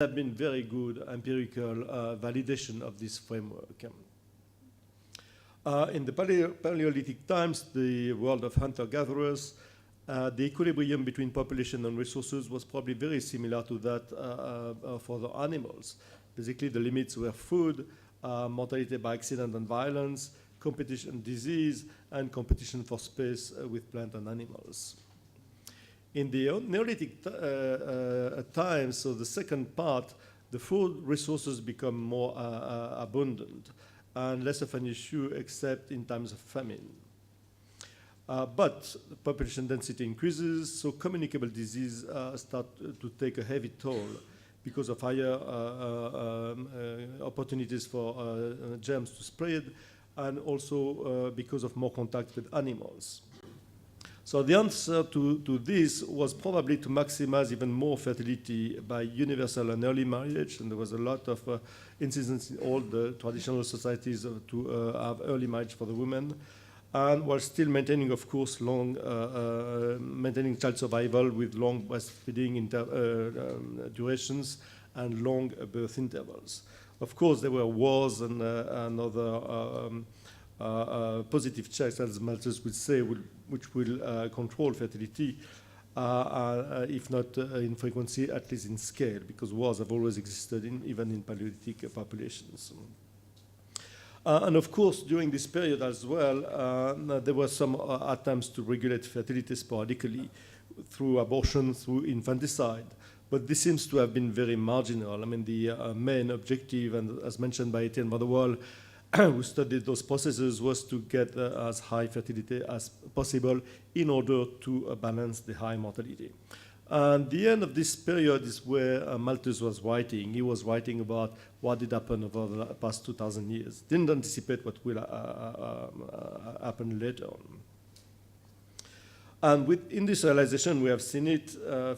have been very good empirical validation of this framework. In the Paleolithic times, the world of hunter-gatherers, the equilibrium between population and resources was probably very similar to that for the animals. Basically, the limits were food, mortality by accident and violence, competition, disease, and competition for space with plant and animals. In the Neolithic times, so the second part, the food resources become more abundant and less of an issue except in times of famine. But population density increases, so communicable disease start to take a heavy toll because of higher opportunities for germs to spread, and also because of more contact with animals. So the answer to this was probably to maximize even more fertility by universal and early marriage, and there was a lot of insistence in all the traditional societies to have early marriage for the women, and while still maintaining, of course, maintaining child survival with long breastfeeding durations and long birth intervals. Of course, there were wars and other positive checks, as Malthus would say, which will control fertility, if not in frequency, at least in scale, because wars have always existed even in Paleolithic populations. And of course, during this period as well, there were some attempts to regulate fertility sporadically through abortion, through infanticide. But this seems to have been very marginal. I mean, the main objective, and as mentioned by Etienne van der Waal, who studied those processes, was to get as high fertility as possible in order to balance the high mortality. And the end of this period is where Malthus was writing. He was writing about what did happen over the past 2,000 years. Didn't anticipate what will happen later on. And with industrialization, we have seen it.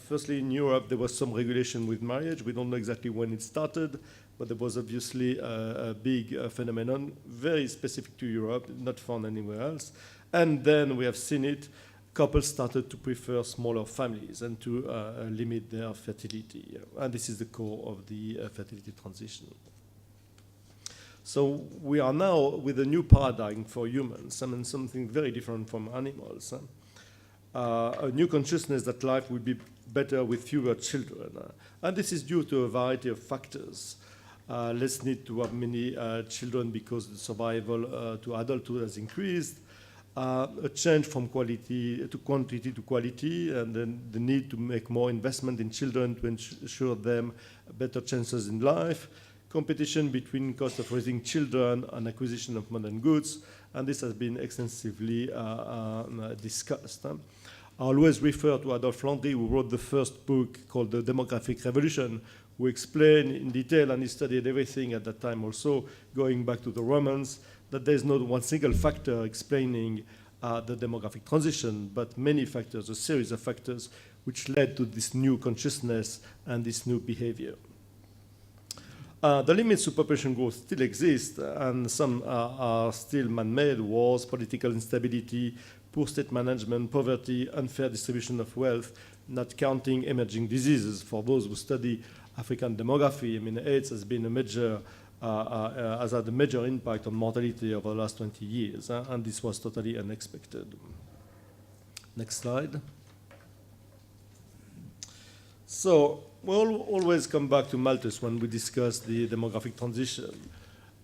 Firstly, in Europe, there was some regulation with marriage. We don't know exactly when it started, but there was obviously a big phenomenon, very specific to Europe, not found anywhere else. And then we have seen it. Couples started to prefer smaller families and to limit their fertility. And this is the core of the fertility transition. So we are now with a new paradigm for humans, I mean, something very different from animals. A new consciousness that life will be better with fewer children. And this is due to a variety of factors. Less need to have many children because the survival to adulthood has increased. A change from quality to quantity to quality, and then the need to make more investment in children to ensure them better chances in life, competition between cost of raising children and acquisition of modern goods, and this has been extensively discussed. I always refer to Adolphe Landry, who wrote the first book called The Demographic Revolution, who explained in detail, and he studied everything at that time also, going back to the Romans, that there's not one single factor explaining the demographic transition, but many factors, a series of factors, which led to this new consciousness and this new behavior. The limits to population growth still exist, and some are still man-made: wars, political instability, poor state management, poverty, unfair distribution of wealth, not counting emerging diseases. For those who study African demography, I mean, AIDS has been a major has had a major impact on mortality over the last 20 years, and this was totally unexpected. Next slide. So we'll always come back to Malthus when we discuss the demographic transition.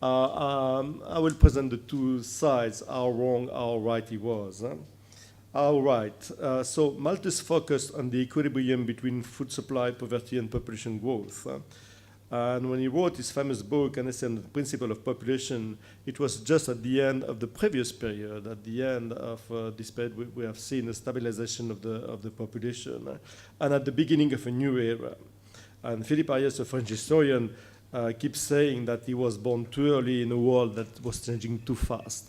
I will present the two sides, how wrong, how right he was. How right. So Malthus focused on the equilibrium between food supply, poverty, and population growth. And when he wrote his famous book, An Essay on the Principle of Population, it was just at the end of the previous period. At the end of this period, we have seen a stabilization of the population, and at the beginning of a new era. And Philippe Ariès, a French historian, keeps saying that he was born too early in a world that was changing too fast.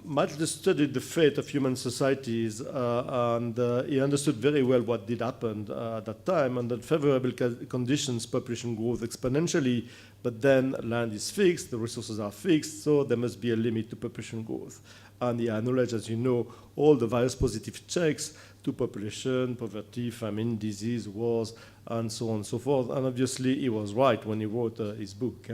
Malthus studied the fate of human societies, and he understood very well what did happen at that time. Under favorable conditions, population grows exponentially, but then land is fixed, the resources are fixed, so there must be a limit to population growth. and he acknowledged, as you know, all the various positive checks to population, poverty, famine, disease, wars, and so on and so forth. And obviously, he was right when he wrote his book.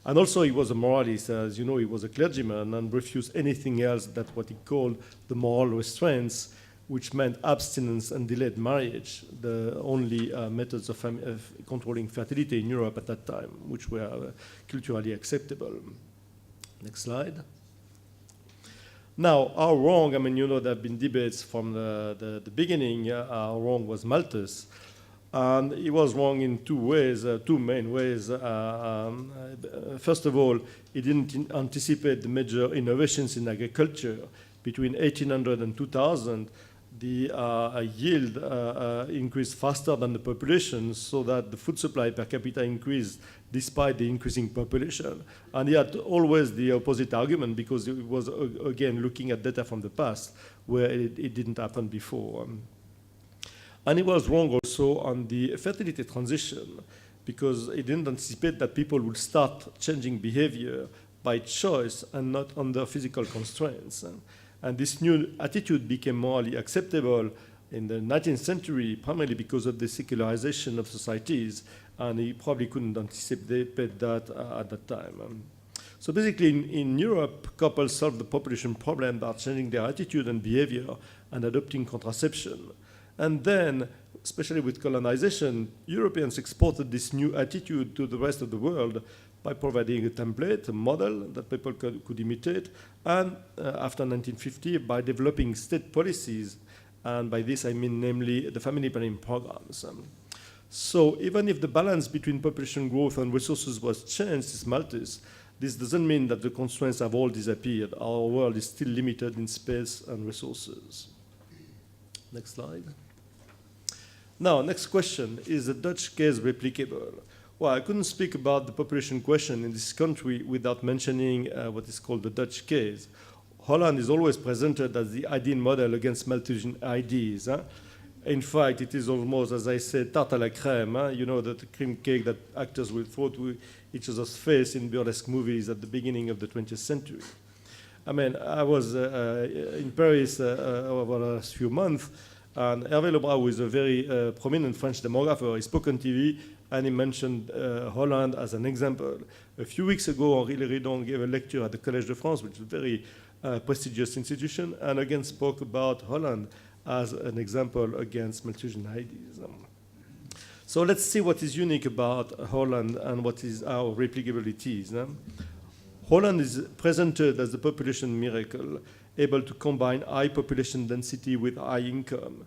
And also, he was a moralist. As you know, he was a clergyman and refused anything else than what he called the moral restraints, which meant abstinence and delayed marriage, the only methods of controlling fertility in Europe at that time, which were culturally acceptable. Next slide. Now, how wrong, I mean, you know, there have been debates from the beginning, how wrong was Malthus. And he was wrong in two ways, two main ways. First of all, he didn't anticipate the major innovations in agriculture. Between 1800 and 2000, the yield increased faster than the population, so that the food supply per capita increased despite the increasing population. And he had always the opposite argument, because he was, again, looking at data from the past where it didn't happen before. And he was wrong also on the fertility transition, because he didn't anticipate that people would start changing behavior by choice and not under physical constraints. And this new attitude became morally acceptable in the 19th century, primarily because of the secularization of societies, and he probably couldn't anticipate that at that time. So basically, in Europe, couples solved the population problem by changing their attitude and behavior and adopting contraception. And then, especially with colonization, Europeans exported this new attitude to the rest of the world by providing a template, a model that people could imitate, and after 1950, by developing state policies. And by this, I mean namely the family planning programs. So even if the balance between population growth and resources was changed since Malthus, this doesn't mean that the constraints have all disappeared. Our world is still limited in space and resources. Next slide. Now, next question, is the Dutch case replicable? Well, I couldn't speak about the population question in this country without mentioning what is called the Dutch case. Holland is always presented as the ideal model against Malthusian ideas. In fact, it is almost, as I said, tarte à la crème. You know, that cream cake that actors will throw to each other's face in burlesque movies at the beginning of the 20th century. I mean, I was in Paris over the last few months, and Hervé Lebrun, who is a very prominent French demographer, he spoke on TV, and he mentioned Holland as an example. A few weeks ago, Henri Léridon gave a lecture at the Collège de France, which is a very prestigious institution, and again spoke about Holland as an example against Malthusian ideas. So let's see what is unique about Holland and what is our replicability. Holland is presented as the population miracle, able to combine high population density with high income.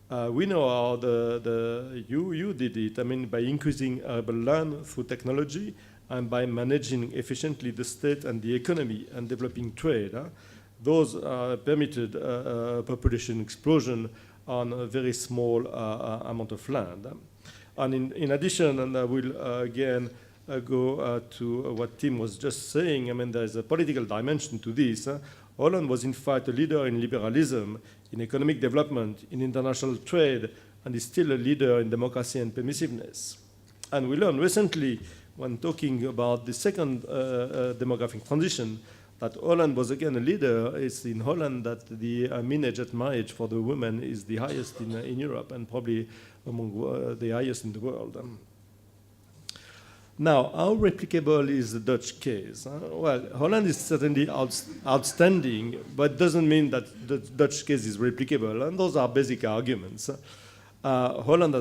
We know how you did it. I mean, by increasing arable land through technology and by managing efficiently the state and the economy and developing trade. Those permitted population explosion on a very small amount of land. And in addition, and I will again go to what Tim was just saying, I mean, there's a political dimension to this. Holland was in fact a leader in liberalism, in economic development, in international trade, and is still a leader in democracy and permissiveness. And we learned recently, when talking about the second demographic transition, that Holland was again a leader. It's in Holland that the mean age at marriage for the women is the highest in Europe, and probably among the highest in the world. Now, how replicable is the Dutch case? Well, Holland is certainly outstanding, but doesn't mean that the Dutch case is replicable, and those are basic arguments. Holland has